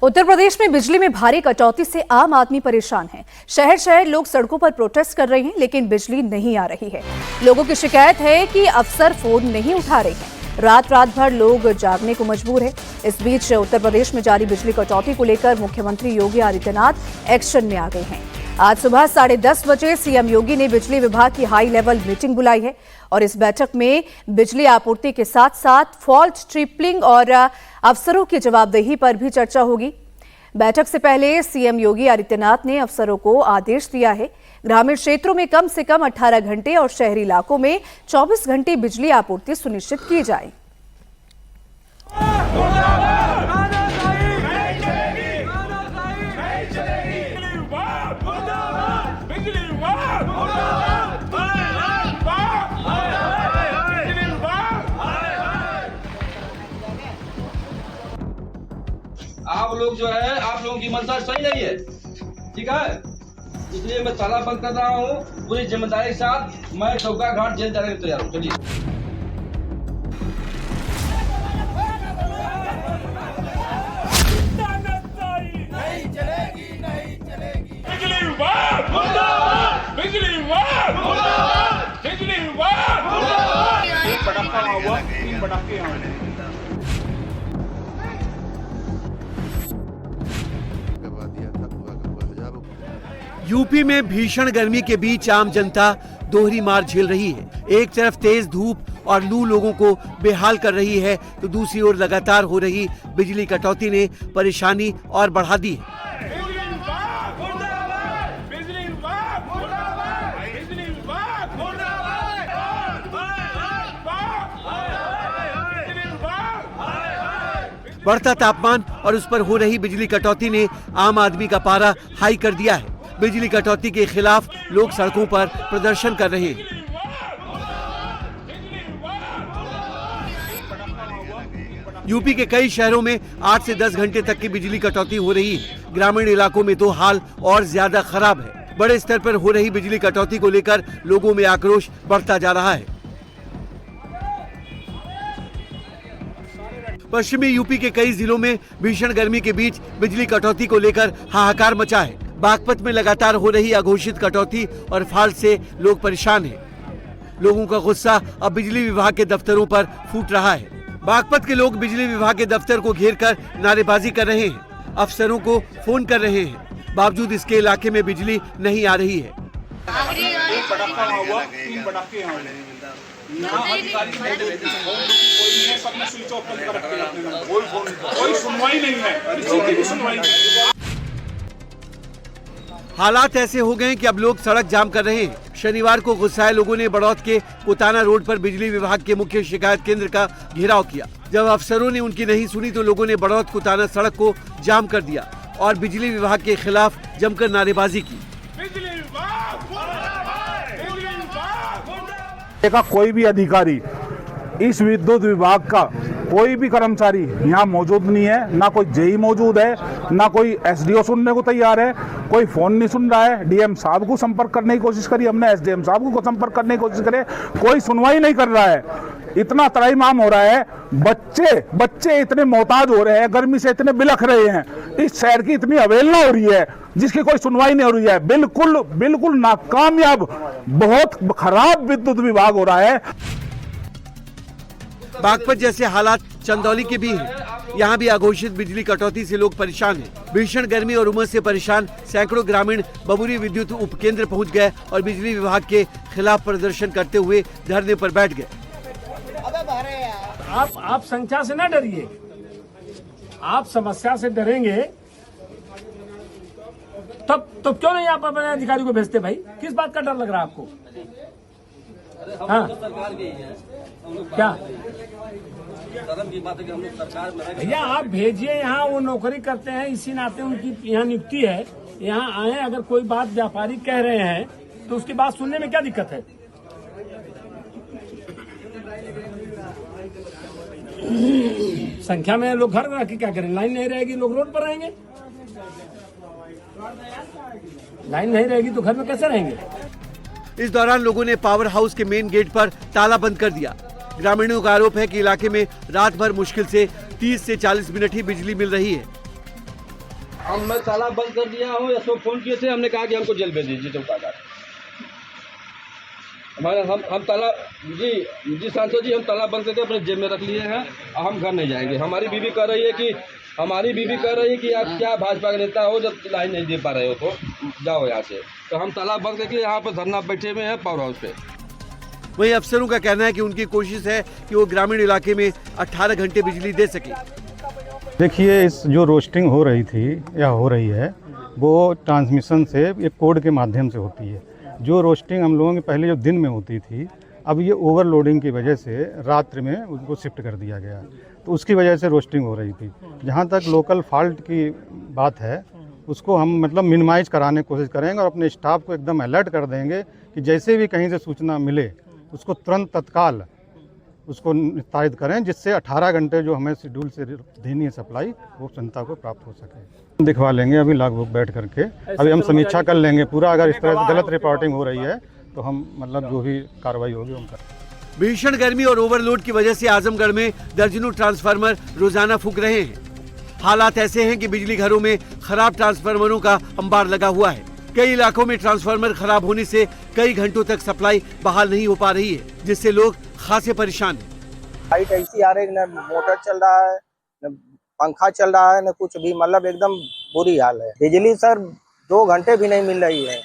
उत्तर प्रदेश में बिजली में भारी कटौती से आम आदमी परेशान है। शहर शहर लोग सड़कों पर प्रोटेस्ट कर रहे हैं, लेकिन बिजली नहीं आ रही है। लोगों की शिकायत है कि अफसर फोन नहीं उठा रहे हैं। रात भर लोग जागने को मजबूर है। इस बीच उत्तर प्रदेश में जारी बिजली कटौती को लेकर मुख्यमंत्री योगी आदित्यनाथ एक्शन में आ गए हैं। आज सुबह 10:30 बजे सीएम योगी ने बिजली विभाग की हाई लेवल मीटिंग बुलाई है और इस बैठक में बिजली आपूर्ति के साथ साथ फॉल्ट ट्रिपलिंग और अफसरों की जवाबदेही पर भी चर्चा होगी। बैठक से पहले सीएम योगी आदित्यनाथ ने अफसरों को आदेश दिया है, ग्रामीण क्षेत्रों में कम से कम 18 घंटे और शहरी इलाकों में 24 घंटे बिजली आपूर्ति सुनिश्चित की जाए। आप लोग जो है, आप लोगों की मंशा सही नहीं है, ठीक है। इसलिए मैं ताला बंद कर रहा हूँ। पूरी जिम्मेदारी के साथ मैं चौका घाट जेल जाने को तैयार हूँ। चलिए। नहीं चलेगी, नहीं चलेगी। बिजली विभाग मुर्दाबाद, बिजली विभाग मुर्दाबाद, बिजली विभाग मुर्दाबाद। एक पटाखा हुआ, 3 पटाखे आए। यूपी में भीषण गर्मी के बीच आम जनता दोहरी मार झेल रही है। एक तरफ तेज धूप और लू लोगों को बेहाल कर रही है, तो दूसरी ओर लगातार हो रही बिजली कटौती ने परेशानी और बढ़ा दी है। बढ़ता तापमान और उस पर हो रही बिजली कटौती ने आम आदमी का पारा हाई कर दिया है। बिजली कटौती के खिलाफ लोग सड़कों पर प्रदर्शन कर रहे हैं। यूपी के कई शहरों में 8 से 10 घंटे तक की बिजली कटौती हो रही है। ग्रामीण इलाकों में तो हाल और ज्यादा खराब है। बड़े स्तर पर हो रही बिजली कटौती को लेकर लोगों में आक्रोश बढ़ता जा रहा है। पश्चिमी यूपी के कई जिलों में भीषण गर्मी के बीच बिजली कटौती को लेकर हाहाकार मचा है। बागपत में लगातार हो रही अघोषित कटौती और फॉल्ट से लोग परेशान हैं। लोगों का गुस्सा अब बिजली विभाग के दफ्तरों पर फूट रहा है। बागपत के लोग बिजली विभाग के दफ्तर को घेरकर नारेबाजी कर रहे हैं, अफसरों को फोन कर रहे हैं। बावजूद इसके इलाके में बिजली नहीं आ रही है। एक पटाखा हुआ, 3 पटाखे आए। कोई सुनवाई नहीं है। हालात ऐसे हो गए कि अब लोग सड़क जाम कर रहे हैं। शनिवार को गुस्साए लोगों ने बड़ौत के कुताना रोड पर बिजली विभाग के मुख्य शिकायत केंद्र का घेराव किया। जब अफसरों ने उनकी नहीं सुनी तो लोगों ने बड़ौत कुताना सड़क को जाम कर दिया और बिजली विभाग के खिलाफ जमकर नारेबाजी की। का कोई भी अधिकारी, इस विद्युत विभाग का कोई भी कर्मचारी यहाँ मौजूद नहीं है। ना कोई जेई मौजूद है, ना कोई एसडीओ सुनने को तैयार है। कोई फोन नहीं सुन रहा है। डीएम साहब को संपर्क करने की कोशिश करी हमने, एसडीएम साहब को संपर्क करने की कोशिश करे, कोई सुनवाई नहीं कर रहा है। इतना त्राहिमाम हो रहा है। बच्चे इतने मोहताज हो रहे हैं, गर्मी से इतने बिलख रहे हैं। इस शहर की इतनी अवहेलना हो रही है जिसकी कोई सुनवाई नहीं हो रही है। बिल्कुल नाकामयाब, बहुत खराब विद्युत विभाग हो रहा है। बागपत जैसे हालात चंदौली के भी हैं। यहाँ भी अघोषित बिजली कटौती से लोग परेशान हैं। भीषण गर्मी और उमस से परेशान सैकड़ों ग्रामीण बबुरी विद्युत उपकेंद्र पहुँच गए और बिजली विभाग के खिलाफ प्रदर्शन करते हुए धरने पर बैठ गए। आप संख्या से न डरिए, आप समस्या से डरेंगे तब तो क्यों नहीं आप अपने अधिकारी को भेजते भाई? किस बात का डर लग रहा है आपको? हाँ क्या भैया, आप भेजिए यहाँ, वो नौकरी करते हैं, इसी नाते उनकी यहाँ नियुक्ति है। यहाँ आए, अगर कोई बात व्यापारी कह रहे हैं तो उसकी बात सुनने में क्या दिक्कत है? संख्या में लोग घर रह के क्या करें? लाइन नहीं रहेगी, लोग रोड पर रहेंगे। लाइन नहीं रहेगी तो घर में कैसे रहेंगे? इस दौरान लोगों ने पावर हाउस के मेन गेट पर ताला बंद कर दिया। ग्रामीणों का आरोप है कि इलाके में रात भर मुश्किल से 30 से 40 मिनट ही बिजली मिल रही है। मैं ताला बंद कर दिया हूँ, इसको फोन किए थे, हमने कहा कि हमको जेल भेज दीजिए चौकीदार। हमारे हम ताला जी सांसद जी, हम ताला बंद करके अपने जेब में रख लिए हैं और हम घर नहीं जाएंगे। हमारी बीवी कह रही है कि आप क्या भाजपा के नेता हो जब लाइन नहीं दे पा रहे हो तो जाओ यहाँ से। तो हम ताला बंद करके यहाँ पर धरना बैठे हुए हैं पावर हाउस पे। वहीं अफसरों का कहना है कि उनकी कोशिश है कि वो ग्रामीण इलाके में 18 घंटे बिजली दे सके। देखिए, इस जो रोस्टिंग हो रही थी या हो रही है वो ट्रांसमिशन से एक कोड के माध्यम से होती है। जो रोस्टिंग हम लोगों के पहले जो दिन में होती थी, अब ये ओवरलोडिंग की वजह से रात्रि में उनको शिफ्ट कर दिया गया, तो उसकी वजह से रोस्टिंग हो रही थी। जहाँ तक लोकल फॉल्ट की बात है उसको हम मतलब मिनिमाइज कराने की कोशिश करेंगे और अपने स्टाफ को एकदम अलर्ट कर देंगे कि जैसे भी कहीं से सूचना मिले उसको तुरंत तत्काल उसको निस्तारित करें, जिससे 18 घंटे जो हमें शेड्यूल से देनी है सप्लाई वो जनता को प्राप्त हो सके। दिखवा लेंगे अभी लगभग बैठ करके, अभी हम समीक्षा कर लेंगे पूरा। अगर इस तरह से गलत रिपोर्टिंग हो रही है तो हम मतलब जो भी कार्रवाई होगी उनका। भीषण गर्मी और ओवरलोड की वजह से आजमगढ़ में दर्जनों ट्रांसफार्मर रोजाना फूंक रहे हैं। हालात ऐसे हैं कि बिजली घरों में खराब ट्रांसफार्मरों का अंबार लगा हुआ है। कई इलाकों में ट्रांसफार्मर खराब होने से कई घंटों तक सप्लाई बहाल नहीं हो पा रही है, जिससे लोग खासे परेशान हैं। लाइट ऐसी आ रही, न मोटर चल रहा है, न पंखा चल रहा है, न कुछ भी, मतलब एकदम बुरी हाल है। बिजली सर 2 घंटे भी नहीं मिल रही है।